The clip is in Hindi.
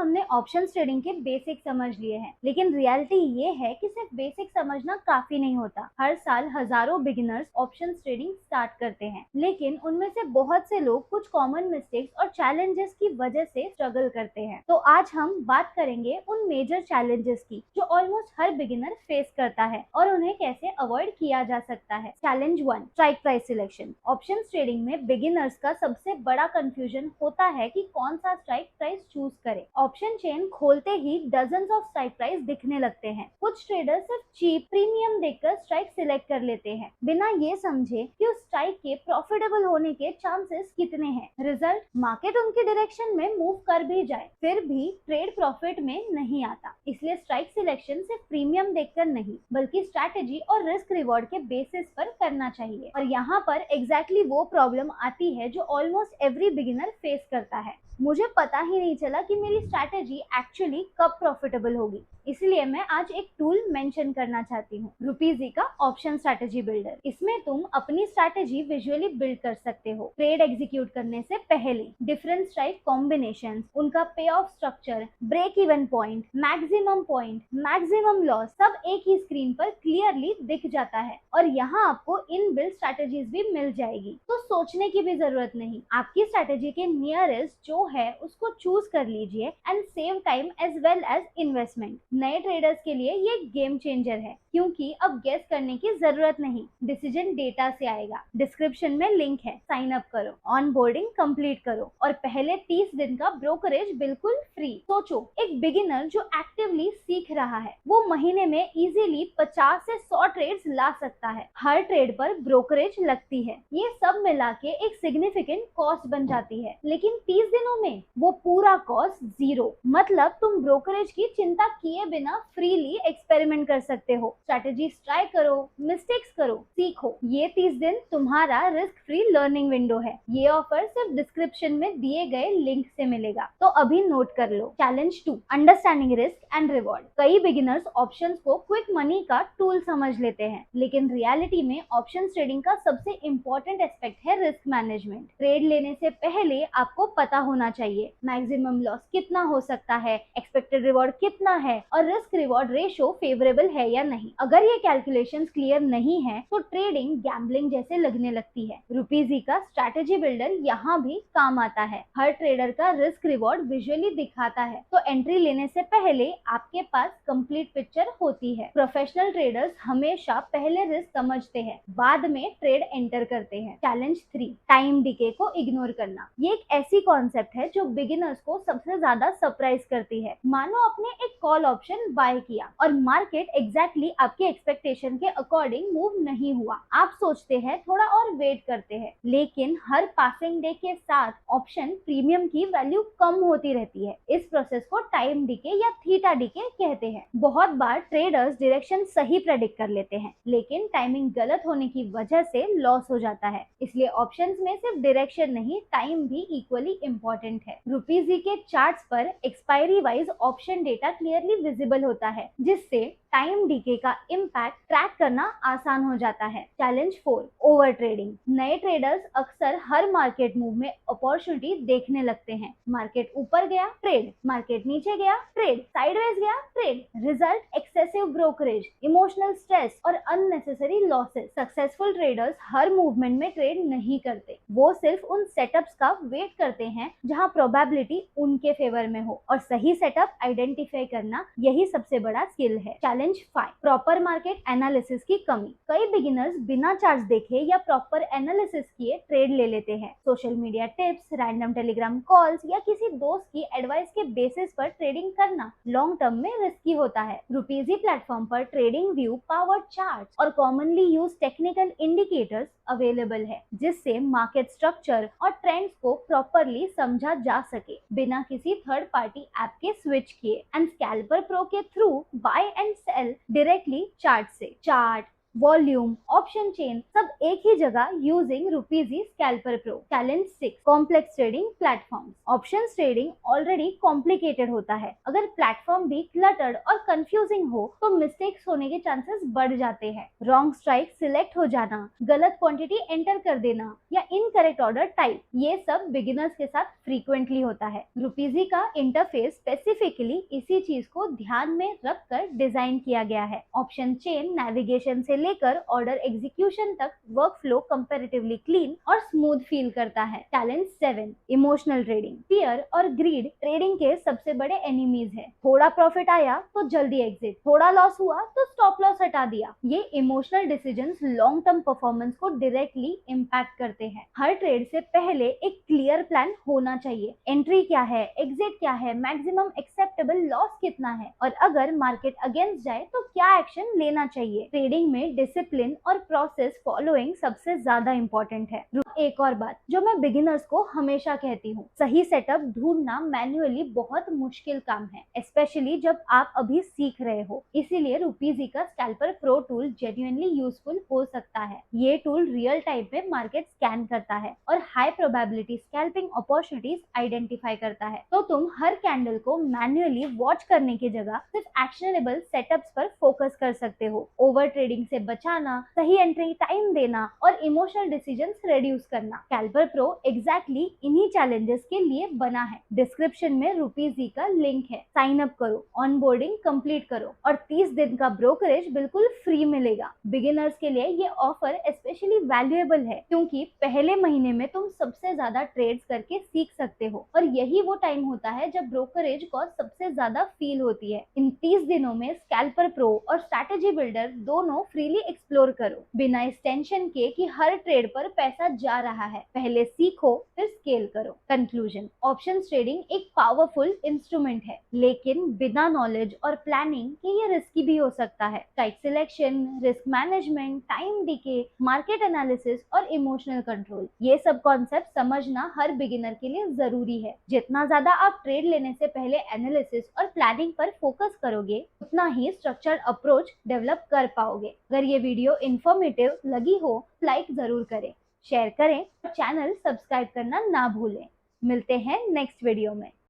हमने ऑप्शन ट्रेडिंग के बेसिक समझ लिए हैं, लेकिन रियलिटी ये है कि सिर्फ बेसिक समझना काफी नहीं होता। हर साल हजारों बिगिनर्स ऑप्शन ट्रेडिंग स्टार्ट करते हैं, लेकिन उनमें से बहुत से लोग कुछ कॉमन मिस्टेक्स और चैलेंजेस की वजह से स्ट्रगल करते हैं। तो आज हम बात करेंगे उन मेजर चैलेंजेस की जो ऑलमोस्ट हर बिगिनर फेस करता है और उन्हें कैसे अवॉइड किया जा सकता है। Challenge 1, strike price selection. Option trading में बिगिनर्स का सबसे बड़ा कंफ्यूजन होता है कि कौन सा स्ट्राइक प्राइस चूज करें। ऑप्शन चेन खोलते ही डजन्स ऑफ स्ट्राइक प्राइस दिखने लगते हैं। कुछ ट्रेडर्स सिर्फ चीप प्रीमियम देखकर स्ट्राइक सिलेक्ट कर लेते हैं, बिना ये समझे कि उस स्ट्राइक के प्रॉफिटेबल होने के चांसेस कितने हैं। रिजल्ट, मार्केट उनके डायरेक्शन में मूव कर भी जाए, फिर भी ट्रेड प्रॉफिट में नहीं आता। इसलिए स्ट्राइक सिलेक्शन सिर्फ प्रीमियम देखकर नहीं, बल्कि स्ट्रैटेजी और रिस्क रिवॉर्ड के बेसिस पर करना चाहिए। और यहाँ पर एग्जैक्टली वो प्रॉब्लम आती है जो ऑलमोस्ट एवरी बिगिनर फेस करता है। मुझे पता ही नहीं चला कि मेरी स्ट्रैटेजी एक्चुअली कब प्रॉफिटेबल होगी, इसलिए मैं आज एक टूल मेंशन करना चाहती हूँ, रुपीजी का ऑप्शन स्ट्रैटेजी बिल्डर। इसमें तुम अपनी स्ट्रैटेजी विजुअली बिल्ड कर सकते हो। ट्रेड एग्जीक्यूट करने से पहले डिफरेंट स्ट्राइक कॉम्बिनेशंस, उनका payoff structure, break even point, maximum loss सब एक ही स्क्रीन पर क्लियरली दिख जाता है और यहाँ आपको इन बिल्ड स्ट्रैटेजीज भी मिल जाएगी, तो सोचने की भी जरूरत नहीं। आपकी स्ट्रैटेजी के नियरेस्ट जो है उसको चूज कर लीजिए and save time as well as investment. नए ट्रेडर्स के लिए ये गेम चेंजर है, क्योंकि अब गेस करने की जरूरत नहीं, डिसीजन डेटा से आएगा। डिस्क्रिप्शन में लिंक है, साइन अप करो, ऑन बोर्डिंग कंप्लीट करो और पहले 30 दिन का ब्रोकरेज बिल्कुल फ्री। सोचो, एक बिगिनर जो एक्टिवली सीख रहा है वो महीने में इजीली 50 से 100 ट्रेड्स ला सकता है। हर ट्रेड पर ब्रोकरेज लगती है, ये सब मिला के एक सिग्निफिकेंट कॉस्ट बन जाती है, लेकिन 30 दिनों में वो पूरा कॉस्ट 0। मतलब तुम ब्रोकरेज की चिंता किए बिना फ्रीली एक्सपेरिमेंट कर सकते हो। स्ट्रैटेजी ट्राई करो, मिस्टेक्स करो, सीखो। ये 30 दिन तुम्हारा रिस्क फ्री लर्निंग विंडो है। ये ऑफर सिर्फ डिस्क्रिप्शन में दिए गए लिंक से मिलेगा, तो अभी नोट कर लो। Challenge 2, understanding risk and reward. कई बिगिनर्स ऑप्शंस को क्विक मनी का टूल समझ लेते हैं, लेकिन रियलिटी में ऑप्शन ट्रेडिंग का सबसे इंपॉर्टेंट एस्पेक्ट है रिस्क मैनेजमेंट। ट्रेड लेने से पहले आपको पता होना चाहिए मैक्सिमम लॉस कितना हो सकता है, एक्सपेक्टेड रिवॉर्ड कितना है और रिस्क रिवॉर्ड रेशो फेवरेबल है या नहीं। अगर ये कैलकुलेशंस क्लियर नहीं है तो ट्रेडिंग गैम्बलिंग जैसे लगने लगती है। रुपीजी का स्ट्रैटेजी बिल्डर यहाँ भी काम आता है। हर ट्रेडर का रिस्क रिवॉर्ड विजुअली दिखाता है, तो एंट्री लेने से पहले आपके पास कंप्लीट पिक्चर होती है। प्रोफेशनल ट्रेडर्स हमेशा पहले रिस्क समझते हैं, बाद में ट्रेड एंटर करते हैं। चैलेंज 3, टाइम डिके को इग्नोर करना। ये एक ऐसी कॉन्सेप्ट है जो बिगिनर्स को सबसे ज्यादा सरप्राइज करती है। मानो आपने एक कॉल ऑप्शन बाय किया और मार्केट एग्जैक्टली आपके एक्सपेक्टेशन के अकॉर्डिंग मूव नहीं हुआ। आप सोचते हैं थोड़ा और वेट करते हैं, लेकिन हर पासिंग डे के साथ ऑप्शन प्रीमियम की वैल्यू कम होती रहती है। इस प्रोसेस को टाइम डिके या थीटा डिके कहते हैं। बहुत बार ट्रेडर्स डायरेक्शन सही प्रेडिक्ट कर लेते हैं, लेकिन टाइमिंग गलत होने की वजह से लॉस हो जाता है। इसलिए ऑप्शंस में सिर्फ डायरेक्शन नहीं, टाइम भी इक्वली इम्पोर्टेंट है। रुपीजी के चार्ट्स पर expiry wise option data clearly visible होता है, जिससे टाइम डीके का इम्पैक्ट ट्रैक करना आसान हो जाता है। Challenge 4, over trading. नए ट्रेडर्स अक्सर हर मार्केट मूव में अपॉर्चुनिटी देखने लगते हैं। मार्केट ऊपर गया, ट्रेड, मार्केट नीचे गया, ट्रेड, साइडवेज गया, trade. Result, excessive brokerage, emotional stress और अननेसेसरी लॉसेस। सक्सेसफुल ट्रेडर्स हर मूवमेंट में ट्रेड नहीं करते, वो सिर्फ उन सेटअप्स का वेट करते हैं जहां प्रोबेबिलिटी उनके फेवर में हो, और सही सेटअप आइडेंटिफाई करना यही सबसे बड़ा स्किल है। चैलेंज 5, प्रॉपर मार्केट एनालिसिस की कमी। कई बिगिनर्स बिना चार्ट्स देखे या प्रॉपर एनालिसिस किए ट्रेड ले लेते हैं। Social media tips, random Telegram calls या किसी दोस्त की एडवाइस के बेसिस पर ट्रेडिंग करना लॉन्ग टर्म में रिस्की होता है। रुपीजी प्लेटफॉर्म पर ट्रेडिंग व्यू, पावर चार्ट्स और commonly use technical indicators available है, जिससे मार्केट स्ट्रक्चर और ट्रेंड्स को प्रॉपरली समझा जा सके बिना किसी थर्ड पार्टी ऐप के स्विच किए। एंड स्कैल्पर प्रो के through buy and sell directly chart से। चार्ट, वॉल्यूम, ऑप्शन चेन सब एक ही जगह using Rupeezy scalper pro. Challenge 6, complex trading platform. Option trading already complicated होता है, अगर प्लेटफॉर्म भी क्लटर्ड और कंफ्यूजिंग हो तो मिस्टेक्स होने के चांसेस बढ़ जाते हैं। रॉन्ग स्ट्राइक सिलेक्ट हो जाना, गलत क्वांटिटी एंटर कर देना या इनकरेक्ट ऑर्डर टाइप, ये सब बिगिनर्स के साथ फ्रीक्वेंटली होता है। रुपीजी का इंटरफेस स्पेसिफिकली इसी चीज को ध्यान में रखकर डिजाइन किया गया है। ऑप्शन चेन नेविगेशन से लेकर ऑर्डर एग्जीक्यूशन तक वर्क फ्लो कंपैरेटिवली क्लीन और स्मूथ फील करता है। Challenge 7, emotional trading. फियर और ग्रीड ट्रेडिंग के सबसे बड़े एनिमीज है। थोड़ा प्रॉफिट आया तो जल्दी एग्जिट, थोड़ा लॉस हुआ तो स्टॉप लॉस हटा दिया। ये emotional decisions long term performance को डायरेक्टली इम्पैक्ट करते हैं। हर ट्रेड से पहले एक क्लियर प्लान होना चाहिए। एंट्री क्या है, एग्जिट क्या है, मैक्सिमम एक्सेप्टेबल लॉस कितना है और अगर मार्केट अगेंस्ट जाए तो क्या एक्शन लेना चाहिए। ट्रेडिंग में डिसिप्लिन और प्रोसेस फॉलोइंग सबसे ज्यादा इंपॉर्टेंट है। एक और बात जो मैं बिगिनर्स को हमेशा कहती हूँ, सही सेटअप ढूंढना मैन्युअली बहुत मुश्किल काम है, स्पेशली जब आप अभी सीख रहे हो। इसीलिए रुपीजी का scalper pro tool genuinely useful हो सकता है। ये टूल रियल टाइम में मार्केट स्कैन करता है और high probability scalping opportunities identify करता है। तो तुम हर कैंडल को मैन्युअली वॉच करने की जगह सिर्फ एक्शनेबल सेटअप्स पर फोकस कर सकते हो। ओवर ट्रेडिंग से बचाना, सही एंट्री टाइम देना और इमोशनल डिसीजंस रिड्यूस करना। स्कैल्पर प्रो एग्जैक्टली इन्हीं चैलेंजेस के लिए बना है। डिस्क्रिप्शन में रुपीजी का लिंक है, साइन अप करो, ऑनबोर्डिंग कंप्लीट करो और 30 दिन का ब्रोकरेज बिल्कुल फ्री मिलेगा। बिगिनर्स के लिए ये ऑफर स्पेशली वैल्यूएबल है क्योंकि पहले महीने में तुम सबसे ज्यादा ट्रेड्स करके सीख सकते हो और यही वो टाइम होता है जब ब्रोकरेज कॉस्ट सबसे ज्यादा फील होती है। इन 30 दिनों में स्कैल्पर प्रो और स्ट्रैटेजी बिल्डर दोनों फ्रीली एक्सप्लोर करो, बिना इस टेंशन के कि हर ट्रेड पर पैसा जा रहा है। पहले सीखो फिर स्केल करो। कंक्लूजन, ऑप्शंस ट्रेडिंग एक पावरफुल इंस्ट्रूमेंट है, लेकिन बिना नॉलेज और प्लानिंग के ये रिस्की भी हो सकता है। Strike selection, risk management, time DK, market analysis और इमोशनल कंट्रोल, ये सब कॉन्सेप्ट समझना हर बिगिनर के लिए जरूरी है। जितना ज्यादा आप ट्रेड लेने से पहले एनालिसिस और प्लानिंग पर फोकस करोगे, उतना ही स्ट्रक्चर्ड अप्रोच डेवलप कर पाओगे। अगर ये वीडियो इंफॉर्मेटिव लगी हो, लाइक जरूर करें, शेयर करें और चैनल सब्सक्राइब करना ना भूलें। मिलते हैं नेक्स्ट वीडियो में।